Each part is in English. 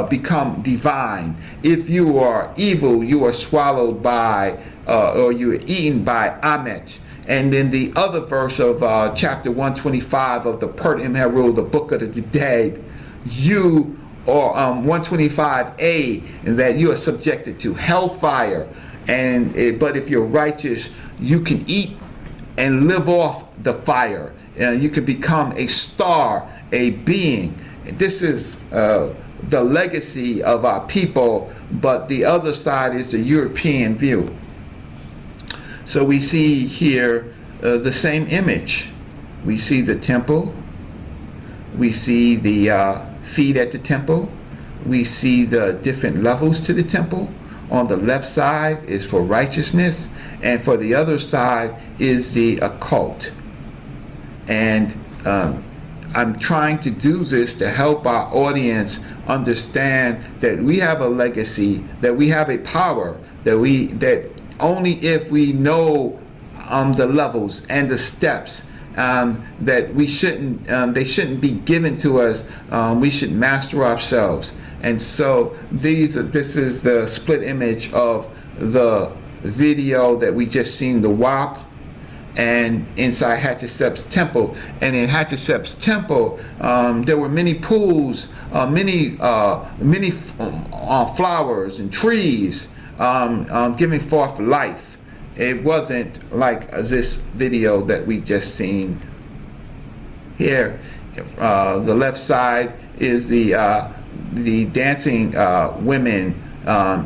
become divine. If you are evil, you are swallowed by, or you are eaten by Amet. And then the other verse of chapter 125 of the Pert Imherul, the Book of the Dead, you, or 125a, that you are subjected to hellfire. But if you're righteous, you can eat and live off the fire. You can become a star, a being. This is the legacy of our people, but the other side is the European view. So we see here the same image. We see the temple. We see the feet at the temple. We see the different levels to the temple. On the left side is for righteousness, and for the other side is the occult. And I'm trying to do this to help our audience understand that we have a legacy, that we have a power, that only if we know the levels and the steps, that we shouldn't, they shouldn't be given to us. We should master ourselves. And so this is the split image of the video that we just seen, the WAP, and inside Hatshepsut's temple. And in Hatshepsut's temple, there were many pools, many flowers and trees, giving forth life. It wasn't like this video that we just seen here. The left side is the dancing women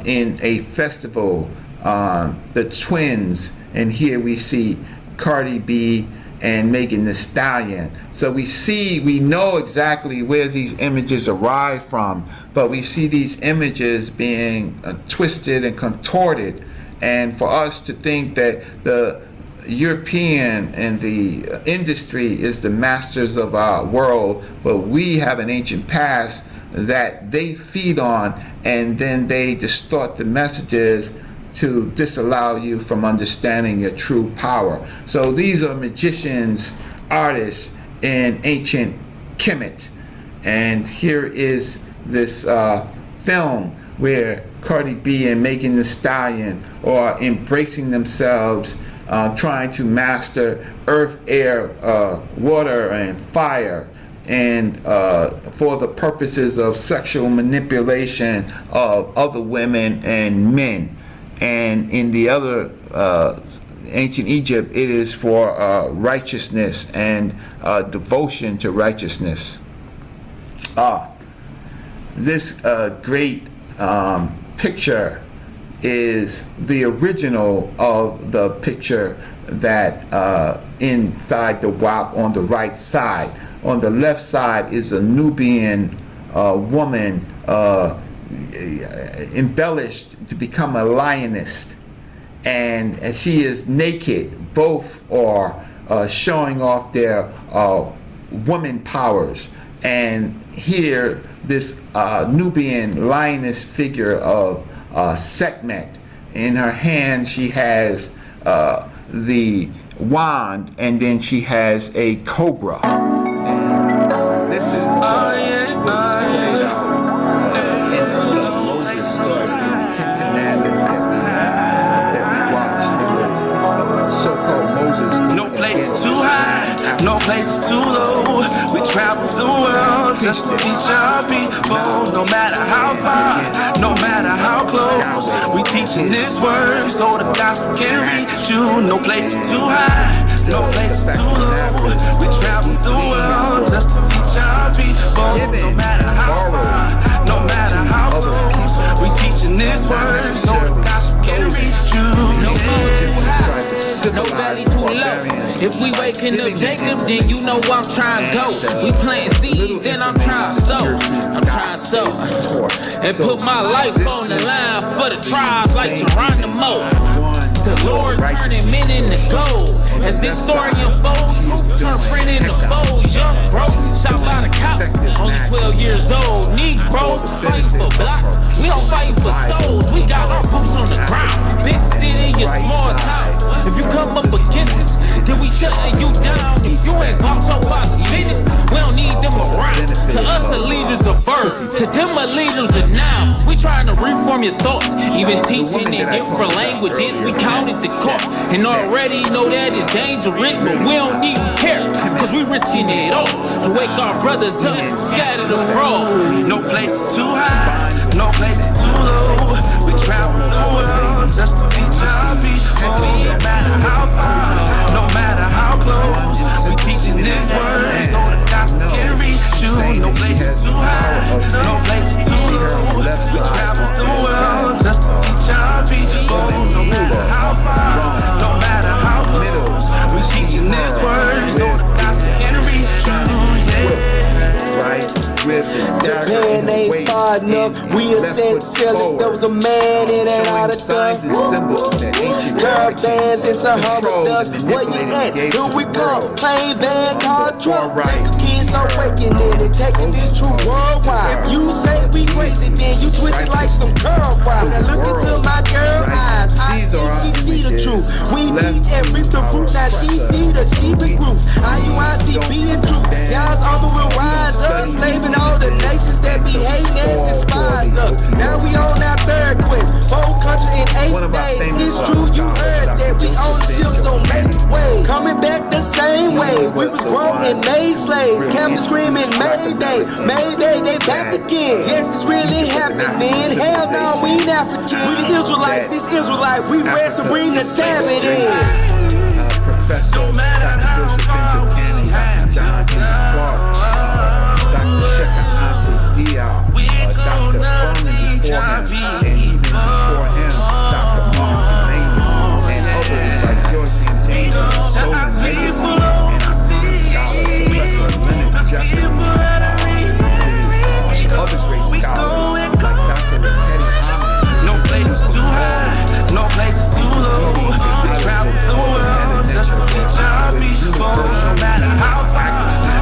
in a festival, the twins, and here we see Cardi B and Megan Thee Stallion. So we know exactly where these images arrive from, but we see these images being twisted and contorted. And for us to think that the European and the industry is the masters of our world, but we have an ancient past that they feed on, and then they distort the messages to disallow you from understanding your true power. So these are magicians, artists in ancient Kemet. And here is this film where Cardi B and Megan Thee Stallion are embracing themselves, trying to master earth, air, water, and fire, and for the purposes of sexual manipulation of other women and men. And in the other ancient Egypt, it is for righteousness and devotion to righteousness. This great picture is the original of the picture that inside the WAP on the right side. On the left side is a Nubian woman embellished to become a lioness, and she is naked. Both are showing off their woman powers. And here, this Nubian lioness figure of Sekhmet, in her hand she has the wand, and then she has a cobra. And this is no place is too low. We travel the world just to teach our people. No matter how far, no matter how close, we teaching this word so the gospel can reach you. No place is too high, no place is too low. We travel the world just to teach our people. No matter how far, no matter how close, we teaching this word so the gospel can reach you. No place too high, no valley too low. If we waking up Jacob, then you know I'm trying to go. We planting seeds, then I'm trying to sow. I'm trying to sow and put my life on the line for the tribes like Geronimo. The Lord turning men into gold. As this story unfolds, truth turn friend into foes. Young bro, shot by the cops, only 12 years old. Negroes fighting for blocks, we don't fight for souls. We got our boots on the ground. Big city, your small town. If you come up against us, then we shutting you down. If you ain't about your father's business, we don't need them around. To us, a leader's a verse. To them, a leader fundamentals of now. We trying to reform your thoughts. Even teaching in different languages, we counted the cost. And already know that it's dangerous, but we don't even care. Cause we risking it all to wake our brothers up, scatter the road. No place is too high, no place is too low. We travel the world just to teach our people. No matter how far, no matter how close, we teaching this word so the gospel can reach you. No place is too high, no place is too low. We travel the world just to teach our people. No matter how far, no matter how close, we teaching this word so the gospel can reach you. Right? With Japan ain't far enough. We a sent silly. There was a man in Antarctica. Caravans in Sahara dust. Where you at? Here we come. Plain van, car, truck. Take the kids awakening and taking this truth worldwide. If you say we crazy, then you twisted like some curl fries. Now look into my girl eyes. I see she see the truth. We teach and reap the fruit. Now she see the sheep and groups. IUIC being true. Y'all's armor will rise up, slaving all the nations that be hating and despise us. Now we on our third quest, 4 countries in 8 days. It's true, you heard that we own the ships, so make way. Coming back the same way, we was grown and made slaves. Captain screaming Mayday, Mayday, they back again. Yes, this really happening. Hell no, we ain't African. We the Israelites, this Israelite, we rest and bring the Sabbath in. No matter how far we have to go, we're gonna teach our people. And even before him, Dr. Martin Lane and others like George and James Solomon Mason and our scholars, Professor Leonard Jeffrey, other great scholars like Dr. Teddy Hammond. No place is too high, no place is too low. We travel the world just to teach our people. No matter how far,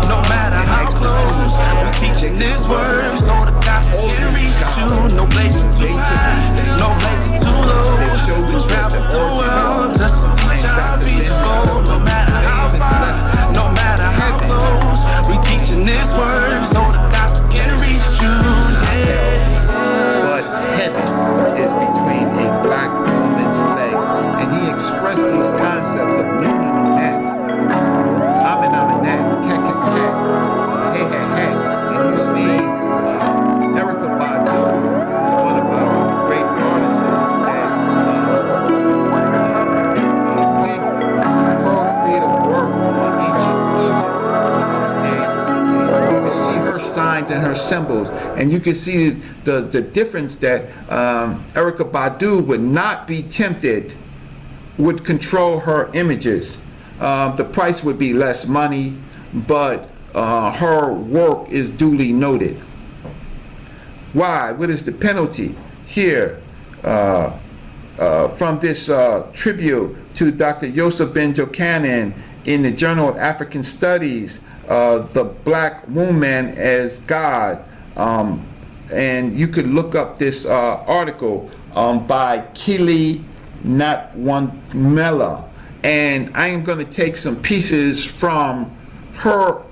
no matter how close, we teaching this word so the gospel can reach you. No place is too high, no place is too low. We travel the world just to teach our people. No matter how far, no matter how close, we teaching this word so the gospel can reach you. But heaven is between a black woman's legs, and he expressed these concepts of nun and nunet, amen, amenat, ket, ket, ket, hey, hey, hey. And you see Erykah Badu is one of our great artists that did her creative work on ancient Egypt. And you can see her signs and her symbols, and you can see the difference that Erykah Badu would not be tempted, would control her images. The price would be less money, but her work is duly noted. Why? What is the penalty? Here, from this tribute to Dr. Yosef Ben Jochanan in the Journal of African Studies, The Black Woman as God. And you could look up this article by Kili Natwanmela. And I am going to take some pieces from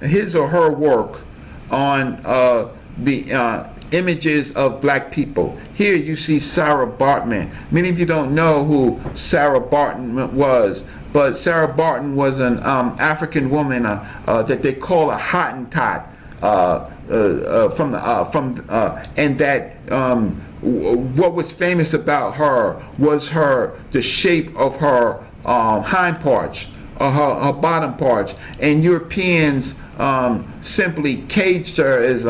his or her work on the images of black people. Here you see Sarah Baartman. Many of you don't know who Sarah Baartman was, but Sarah Baartman was an African woman that they call a Hottentot. And that what was famous about her was the shape of her hind parts, her bottom parts, and Europeans simply caged her as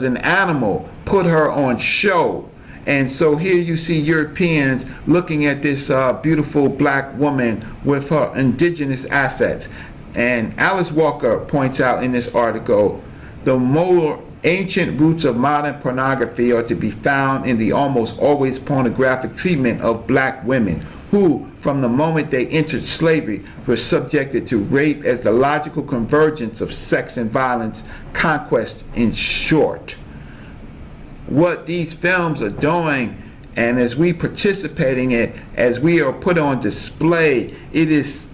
an animal, put her on show. And so here you see Europeans looking at this beautiful black woman with her indigenous assets. And Alice Walker points out in this article, the more ancient roots of modern pornography are to be found in the almost always pornographic treatment of black women, who, from the moment they entered slavery, were subjected to rape as the logical convergence of sex and violence, conquest in short. What these films are doing, and as we participating in it, as we are put on display, it is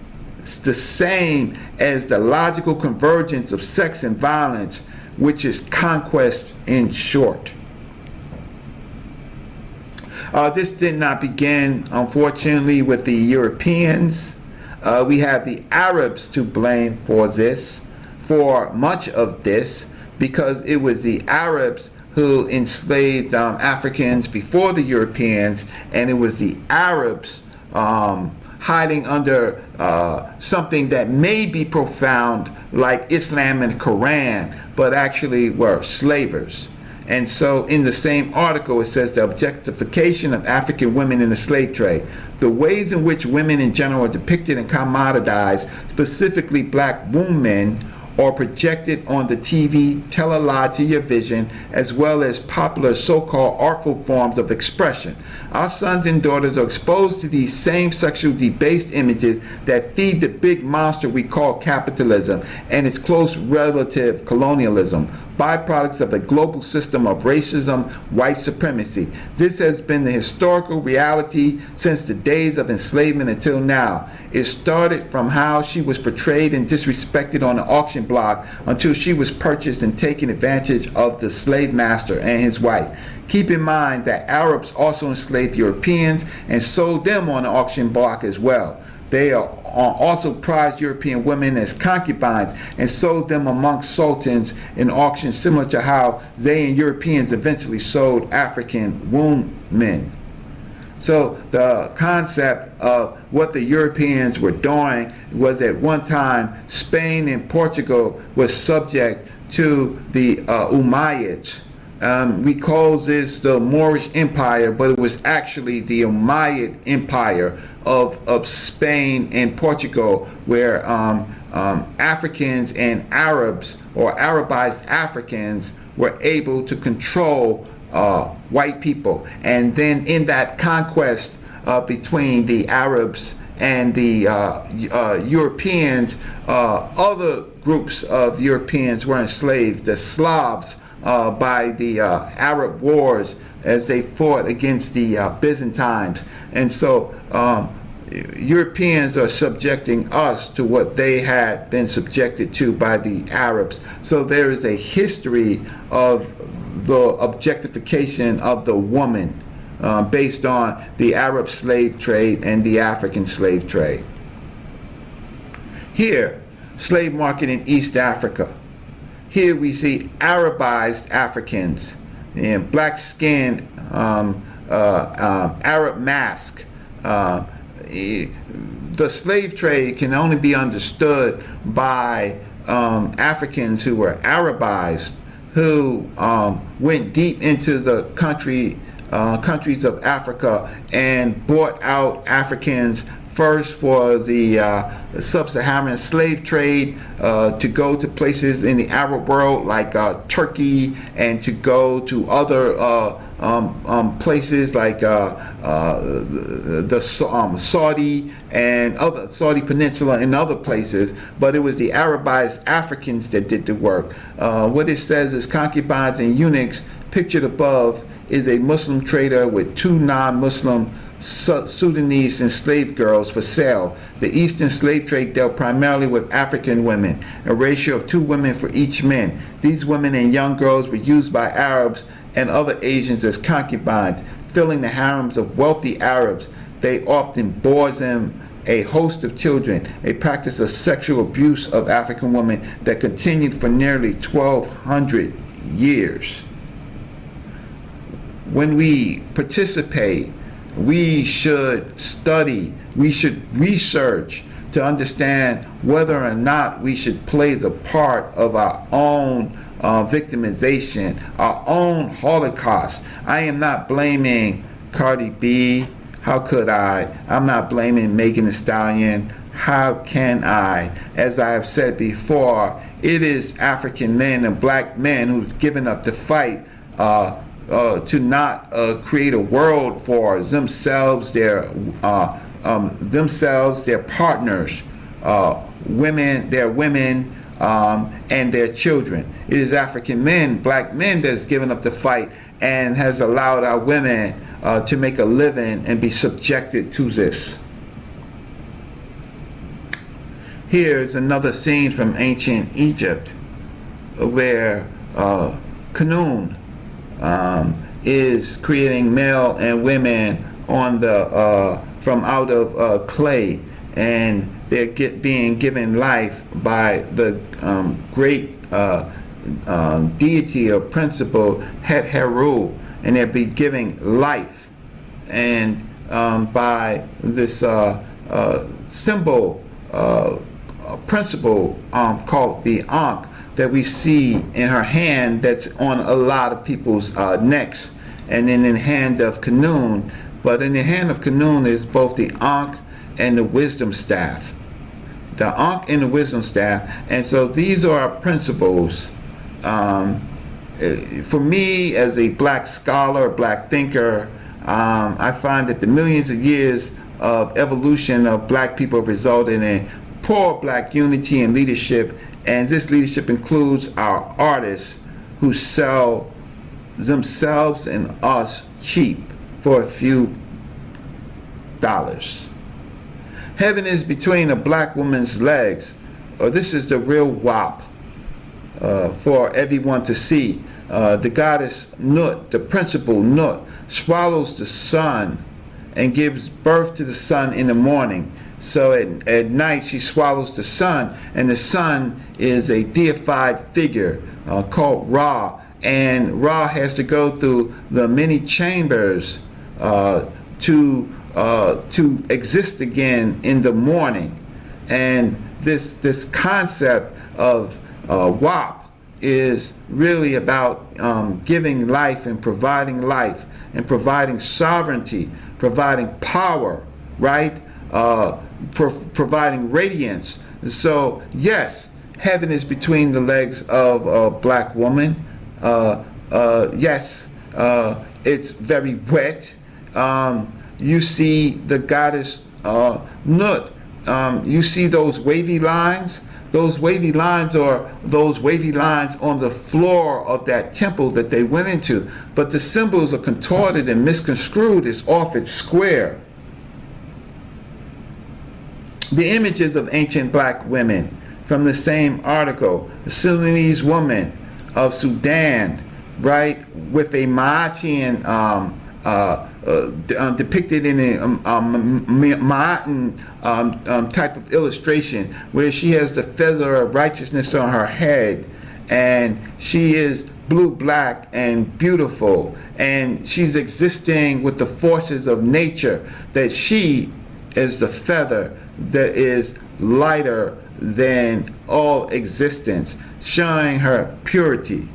the same as the logical convergence of sex and violence, which is conquest in short. This did not begin, unfortunately, with the Europeans. We have the Arabs to blame for this, for much of this, because it was the Arabs who enslaved Africans before the Europeans, and it was the Arabs hiding under something that may be profound like Islam and Quran, but actually were slavers. And so in the same article, it says the objectification of African women in the slave trade. The ways in which women in general are depicted and commoditized, specifically black women, or projected on the TV, television, as well as popular so-called artful forms of expression. Our sons and daughters are exposed to these same sexual debased images that feed the big monster we call capitalism and its close relative colonialism, byproducts of a global system of racism, white supremacy. This has been the historical reality since the days of enslavement until now. It started from how she was portrayed and disrespected on the auction block until she was purchased and taken advantage of the slave master and his wife. Keep in mind that Arabs also enslaved Europeans and sold them on the auction block as well. They also prized European women as concubines and sold them amongst sultans in auctions, similar to how they and Europeans eventually sold African women. So the concept of what the Europeans were doing was, at one time, Spain and Portugal was subject to the Umayyads. We call this the Moorish Empire, but it was actually the Umayyad Empire of Spain and Portugal, where Africans and Arabs, or Arabized Africans, were able to control white people. And then in that conquest between the Arabs and the Europeans, other groups of Europeans were enslaved, the Slavs, by the Arab wars as they fought against the Byzantines. And so Europeans are subjecting us to what they had been subjected to by the Arabs. So there is a history of the objectification of the woman based on the Arab slave trade and the African slave trade. Here, slave market in East Africa. Here we see Arabized Africans in black skin, Arab mask. The slave trade can only be understood by Africans who were Arabized, who went deep into the countries of Africa and brought out Africans first for the sub-Saharan slave trade, to go to places in the Arab world like Turkey, and to go to other places like the Saudi and other Saudi Peninsula and other places. But it was the Arabized Africans that did the work. What it says is concubines and eunuchs, pictured above, is a Muslim trader with two non-Muslim Sudanese enslaved girls for sale. The Eastern slave trade dealt primarily with African women, a ratio of 2 women for each man. These women and young girls were used by Arabs and other Asians as concubines, filling the harems of wealthy Arabs. They often bore them a host of children, a practice of sexual abuse of African women that continued for nearly 1,200 years. When we participate, we should study, we should research to understand whether or not we should play the part of our own victimization, our own Holocaust. I am not blaming Cardi B. How could I? I'm not blaming Megan Thee Stallion. How can I? As I have said before, it is African men and black men who've given up the fight to not create a world for themselves, their partners, their women, and their children. It is African men, black men, that's given up the fight and has allowed our women to make a living and be subjected to this. Here's another scene from ancient Egypt where Khnum is creating male and women on the from out of clay, and they're being given life by the great deity or principle Het Heru, and they're be giving life, and by this symbol principle called the Ankh that we see in her hand, that's on a lot of people's necks, and in the hand of Khnum. But in the hand of Khnum is both the Ankh and the wisdom staff. The Ankh and the wisdom staff. And so these are our principles. For me, as a black scholar, black thinker, I find that the millions of years of evolution of black people resulted in poor black unity and leadership, and this leadership includes our artists who sell themselves and us cheap for a few dollars. Heaven is between a black woman's legs, or this is the real WAP for everyone to see. The goddess Nut, the principal Nut, swallows the sun and gives birth to the sun in the morning. So at night she swallows the sun, and the sun is a deified figure called Ra, and Ra has to go through the many chambers to exist again in the morning. And this concept of WAP is really about giving life and providing sovereignty, providing power, right? Providing radiance. So yes, heaven is between the legs of a black woman. Yes, it's very wet. You see the goddess Nut. You see those wavy lines? Those wavy lines are those wavy lines on the floor of that temple that they went into. But the symbols are contorted and misconstrued. It's off its square. The images of ancient black women from the same article, the Sudanese woman of Sudan, right, with a Maatian depicted in a Ma'atan type of illustration, where she has the feather of righteousness on her head, and she is blue, black, and beautiful, and she's existing with the forces of nature, that she is the feather that is lighter than all existence, showing her purity.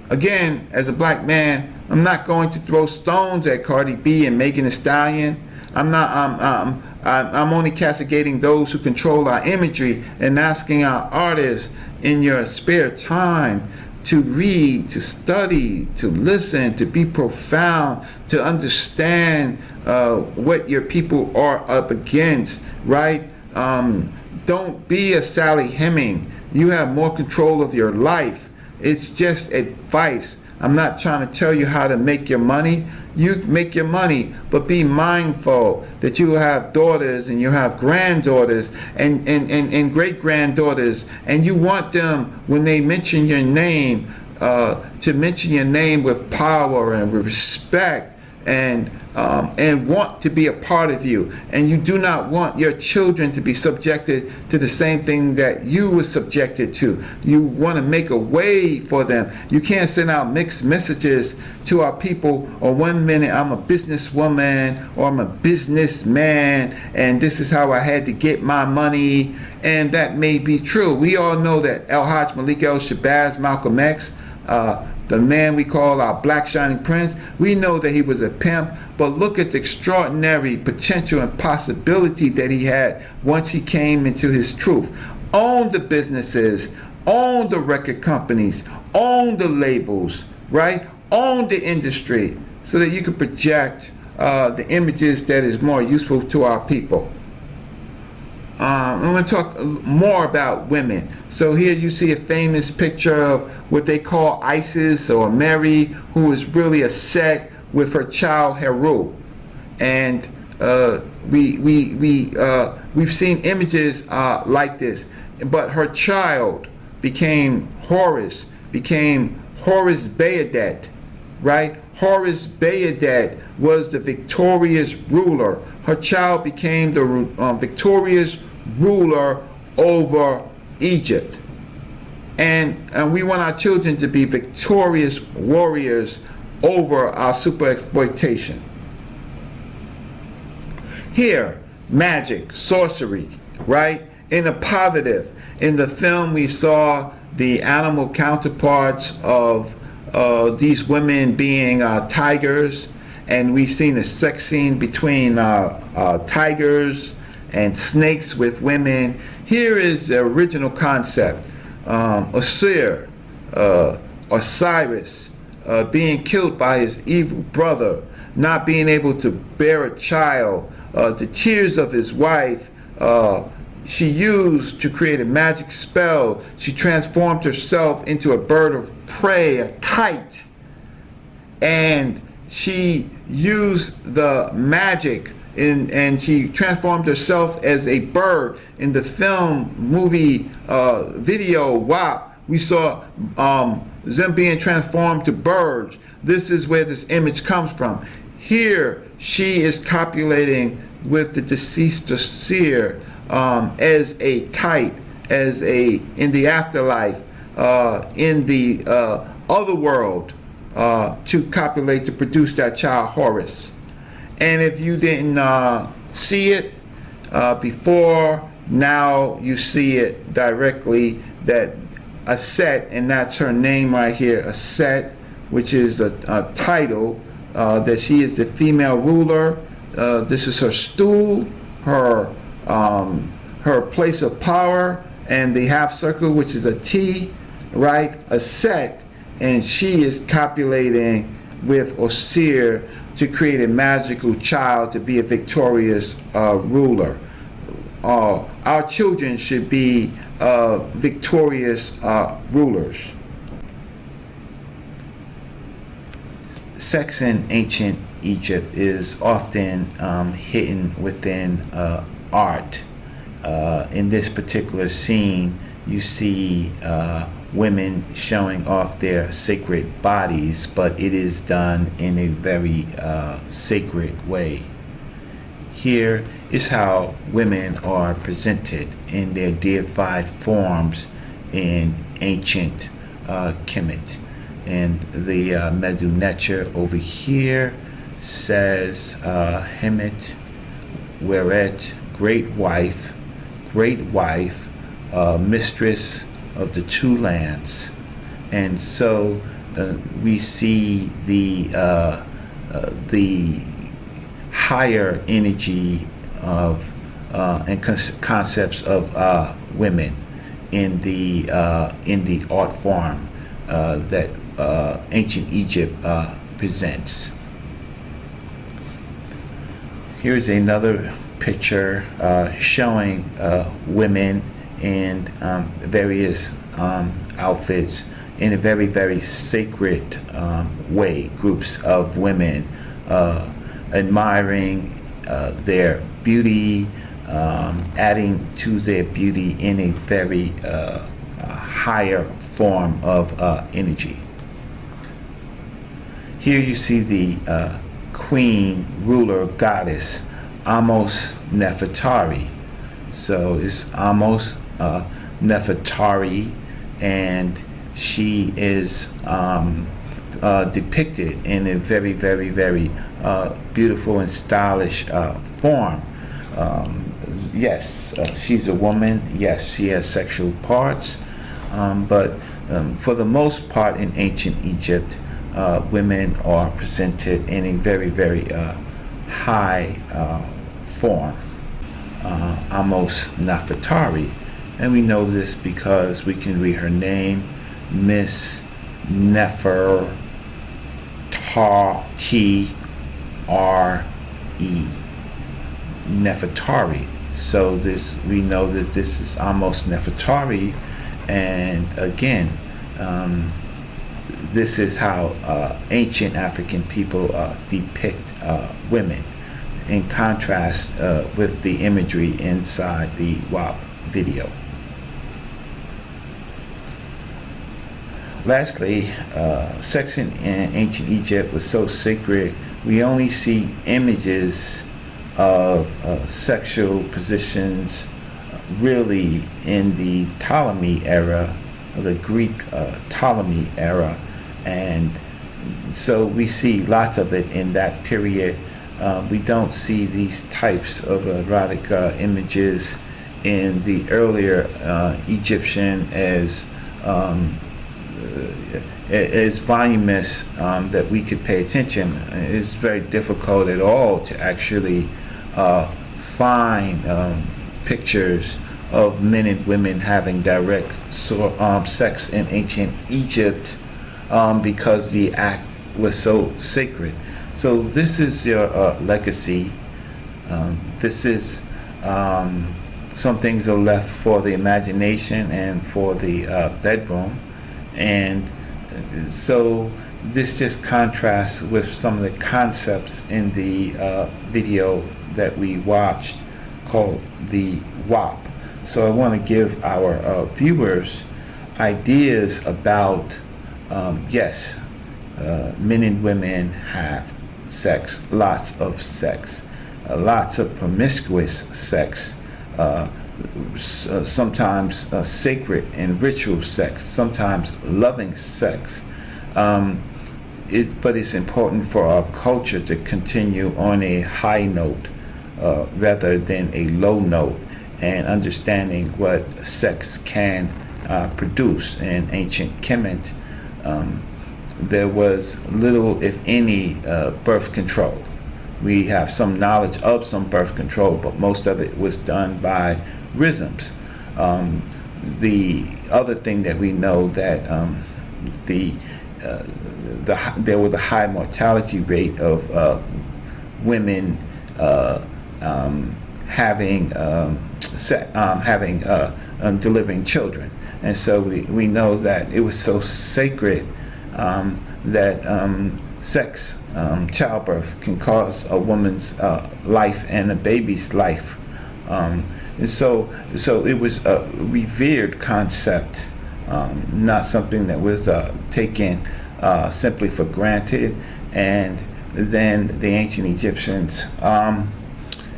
Again, as a black man, I'm not going to throw stones at Cardi B and Megan Thee Stallion. I'm only castigating those who control our imagery, and asking our artists in your spare time to read, to study, to listen, to be profound, to understand what your people are up against, right? Don't be a Sally Heming. You have more control of your life. It's just advice. I'm not trying to tell you how to make your money. You make your money, but be mindful that you have daughters and you have granddaughters and great-granddaughters, and you want them, when they mention your name, to mention your name with power and with respect, and want to be a part of you. And you do not want your children to be subjected to the same thing that you were subjected to. You want to make a way for them. You can't send out mixed messages to our people, or one minute I'm a businesswoman or I'm a businessman and this is how I had to get my money. And that may be true. We all know that El-Hajj Malik El-Shabazz, Malcolm X, the man we call our Black Shining Prince, we know that he was a pimp, but look at the extraordinary potential and possibility that he had once he came into his truth. Own the businesses, own the record companies, own the labels, right? Own the industry, so that you can project the images that is more useful to our people. I'm going to talk more about women. So here you see a famous picture of what they call Isis or Mary, who is really a Set with her child Heru. And we've seen images like this. But her child became Horus, became Horus Bayadet, right? Horus Bayadet was the victorious ruler. Her child became the victorious ruler over Egypt. And we want our children to be victorious warriors over our super exploitation. Here, magic, sorcery, right? In a positive, in the film we saw the animal counterparts of these women being tigers, and we've seen a sex scene between tigers and snakes with women. Here is the original concept. Osiris being killed by his evil brother, not being able to bear a child, the tears of his wife she used to create a magic spell. She transformed herself into a bird of prey, a kite, and she used the magic and she transformed herself as a bird. In the film, movie, video, WAP, we saw them being transformed to birds. This is where this image comes from. Here, she is copulating with the deceased seer as a kite, in the afterlife, in the other world, to copulate to produce that child Horus. And if you didn't see it before, now you see it directly, that Aset, and that's her name right here, Aset, which is a title, that she is the female ruler. This is her stool, her place of power, and the half circle, which is a T, right? Aset, and she is copulating with Osiris to create a magical child to be a victorious ruler. Our children should be victorious rulers. Sex in ancient Egypt is often hidden within art. In this particular scene, you see women showing off their sacred bodies, but it is done in a very sacred way. Here is how women are presented in their deified forms in ancient Kemet. And the Medu Neter over here says Hemet Weret, great wife, mistress of the two lands. And so we see the higher energy of and concepts of women in the art form that ancient Egypt presents. Here's another picture showing women in various outfits in a very, very sacred way. Groups of women admiring their beauty, adding to their beauty in a very higher form of energy. Here you see the queen, ruler, goddess, Amos Nefertari. So it's Amos Nefertari, and she is depicted in a very, very, very beautiful and stylish form. Yes, she's a woman. Yes, she has sexual parts, but for the most part in ancient Egypt, women are presented in a very, very high form. Amos Nefertari, and we know this because we can read her name, Miss Nefertari, Nefertari. So this, we know that this is Amos Nefertari, and again, this is how ancient African people depict women, in contrast with the imagery inside the WAP video. Lastly, sex in ancient Egypt was so sacred, we only see images of sexual positions really in the Ptolemy era, or the Greek Ptolemy era, and so we see lots of it in that period. We don't see these types of erotic images in the earlier Egyptian as voluminous that we could pay attention. It's very difficult at all to actually find pictures of men and women having direct sex in ancient Egypt because the act was so sacred. So this is your legacy. This is some things are left for the imagination and for the bedroom, and so this just contrasts with some of the concepts in the video that we watched called the WAP. So I want to give our viewers ideas about yes, men and women have sex, lots of sex, lots of promiscuous sex, sometimes sacred and ritual sex, sometimes loving sex. But it's important for our culture to continue on a high note rather than a low note, and understanding what sex can produce. In ancient Kemet, there was little, if any, birth control. We have some knowledge of some birth control, but most of it was done by rhythms. The other thing that we know that there was a high mortality rate of women delivering children, and so we know that it was so sacred that sex, childbirth, can cause a woman's life and a baby's life, and so it was a revered concept, not something that was taken simply for granted. And then the ancient Egyptians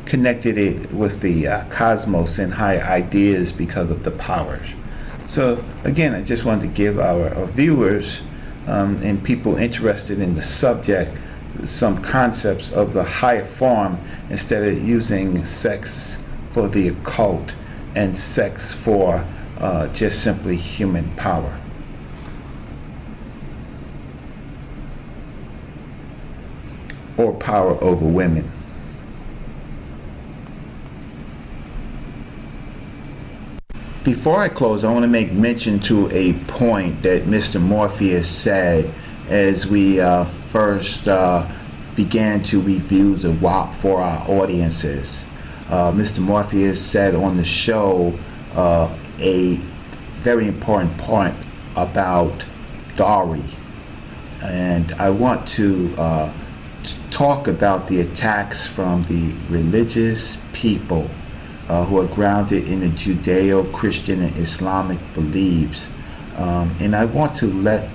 connected it with the cosmos and higher ideas because of the powers. So again, I just wanted to give our viewers and people interested in the subject some concepts of the higher form, instead of using sex for the occult and sex for just simply human power. Or power over women. Before I close, I want to make mention to a point that Mr. Morpheus said as we first began to review the WAP for our audiences. Mr. Morpheus said on the show a very important point about dowry, and I want to talk about the attacks from the religious people who are grounded in the Judeo-Christian and Islamic beliefs, and I want to let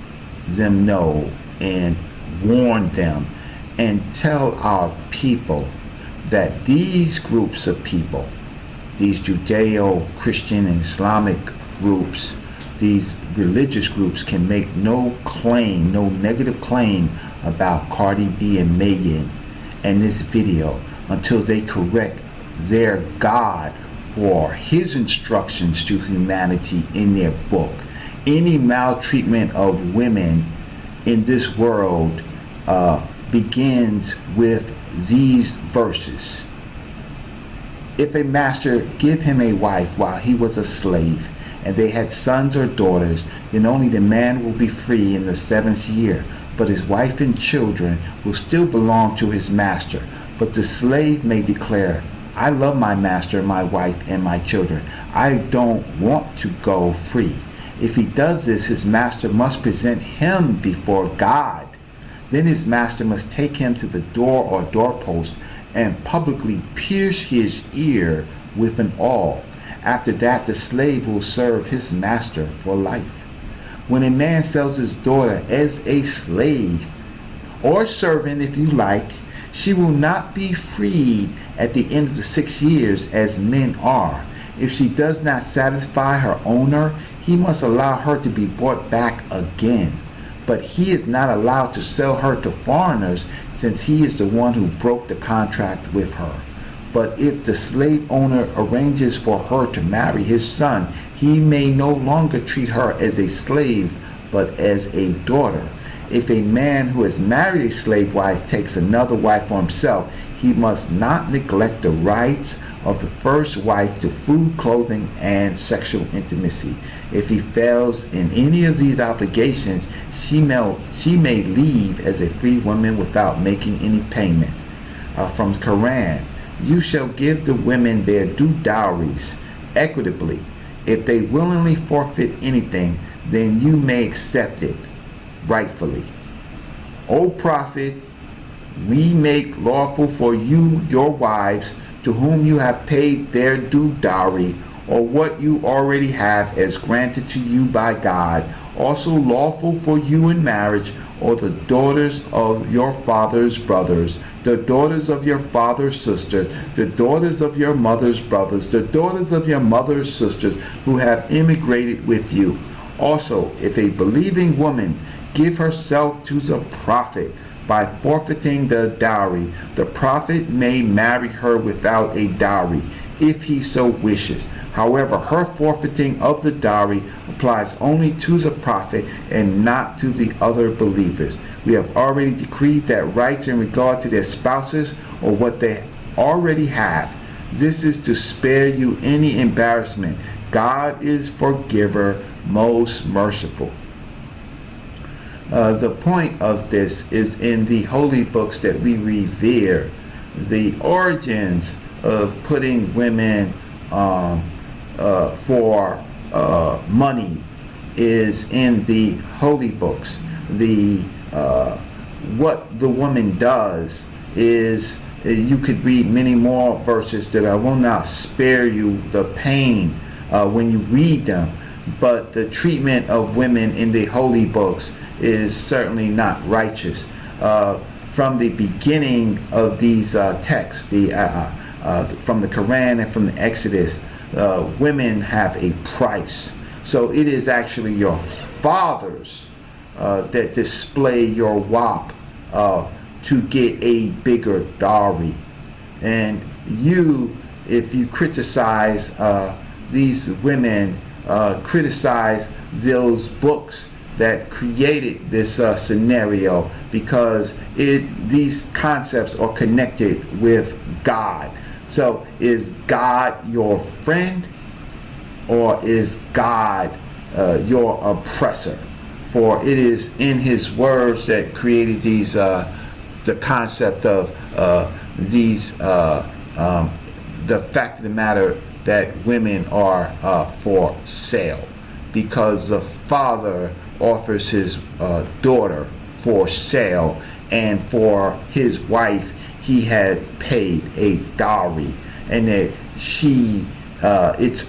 them know and warn them and tell our people that these groups of people, these Judeo-Christian and Islamic groups, these religious groups, can make no claim, no negative claim about Cardi B and Megan in this video until they correct their God for his instructions to humanity in their book. Any maltreatment of women in this world begins with these verses. If a master give him a wife while he was a slave, and they had sons or daughters, then only the man will be free in the 7th year, but his wife and children will still belong to his master. But the slave may declare, I love my master, my wife, and my children. I don't want to go free. If he does this, his master must present him before God. Then his master must take him to the door or doorpost and publicly pierce his ear with an awl. After that, the slave will serve his master for life. When a man sells his daughter as a slave, or servant if you like, she will not be freed at the end of the 6 years as men are. If she does not satisfy her owner, he must allow her to be bought back again. But he is not allowed to sell her to foreigners, since he is the one who broke the contract with her. But if the slave owner arranges for her to marry his son, he may no longer treat her as a slave, but as a daughter. If a man who has married a slave wife takes another wife for himself, he must not neglect the rights of the first wife to food, clothing, and sexual intimacy. If he fails in any of these obligations, she may leave as a free woman without making any payment. From the Quran, you shall give the women their due dowries equitably. If they willingly forfeit anything, then you may accept it rightfully. O Prophet, we make lawful for you your wives to whom you have paid their due dowry, or what you already have as granted to you by God, also lawful for you in marriage, or the daughters of your father's brothers, the daughters of your father's sisters, the daughters of your mother's brothers, the daughters of your mother's sisters who have immigrated with you. Also, if a believing woman give herself to the prophet by forfeiting the dowry, the prophet may marry her without a dowry, if he so wishes. However, her forfeiting of the dowry applies only to the prophet and not to the other believers. We have already decreed that rights in regard to their spouses or what they already have. This is to spare you any embarrassment. God is forgiver, most merciful. The point of this is in the holy books that we revere. The origins of putting women for money is in the holy books. What the woman does is, you could read many more verses that I will not spare you the pain when you read them, but the treatment of women in the holy books is certainly not righteous. From the beginning of these texts, from the Quran and from the Exodus, women have a price. So it is actually your fathers that display your wop to get a bigger dowry. And you, if you criticize these women, criticize those books that created this scenario, because these concepts are connected with God. So is God your friend, or is God your oppressor? For it is in his words that created these the concept of the fact of the matter that women are for sale, because the father offers his daughter for sale, and for his wife he had paid a dowry, and that it's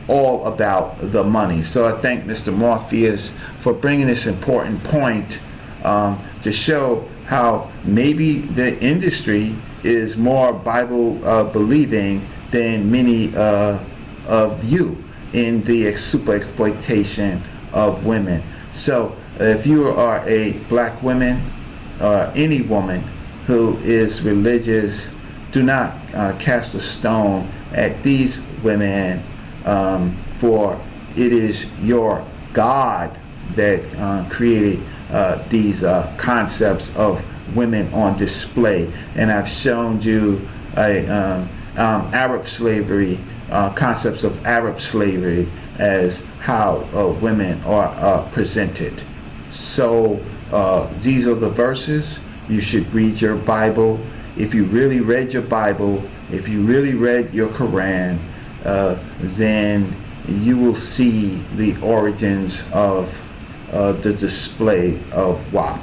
all about the money. So I thank Mr. Morpheus for bringing this important point to show how maybe the industry is more Bible believing than many of you in the super exploitation of women. So if you are a black woman or any woman who is religious, do not cast a stone at these women, for it is your God that created these concepts of women on display. And I've shown you Arab slavery, concepts of Arab slavery, as how women are presented. So these are the verses. You should read your Bible. If you really read your Bible, if you really read your Quran, then you will see the origins of the display of WAP.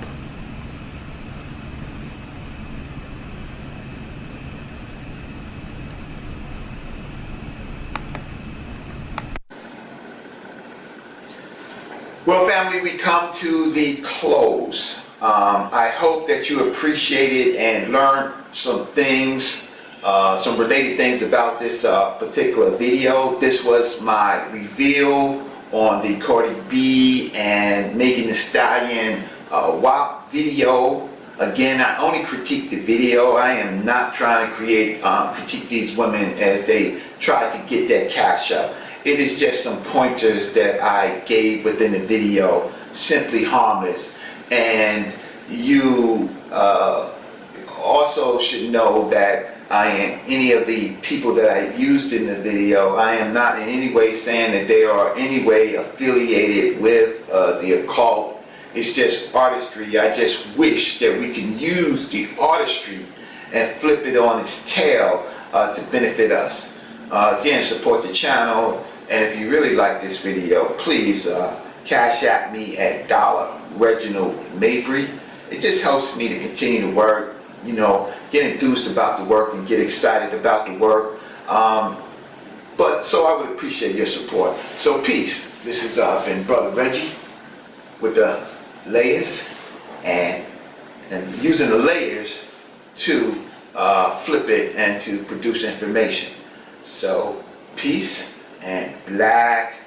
Well, family, we come to the close. I hope that you appreciated and learned some things, some related things about this particular video. This was my reveal on the Cardi B and Megan Thee Stallion WAP video. Again, I only critique the video. I am not trying to critique these women as they try to get that cash up. It is just some pointers that I gave within the video, simply harmless. And you also should know that any of the people that I used in the video, I am not in any way saying that they are in any way affiliated with the occult. It's just artistry. I just wish that we can use the artistry and flip it on its tail to benefit us. Again, support the channel, and if you really like this video, please cash at me at $Reginald Mabry. It just helps me to continue to work, you know, get enthused about the work and get excited about the work. So I would appreciate your support. So peace. This has been Brother Reggie with the layers and using the layers to flip it and to produce information. So peace and Black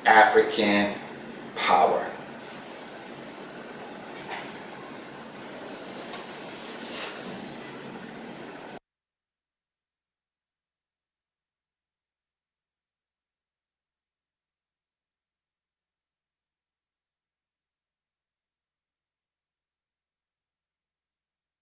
African power.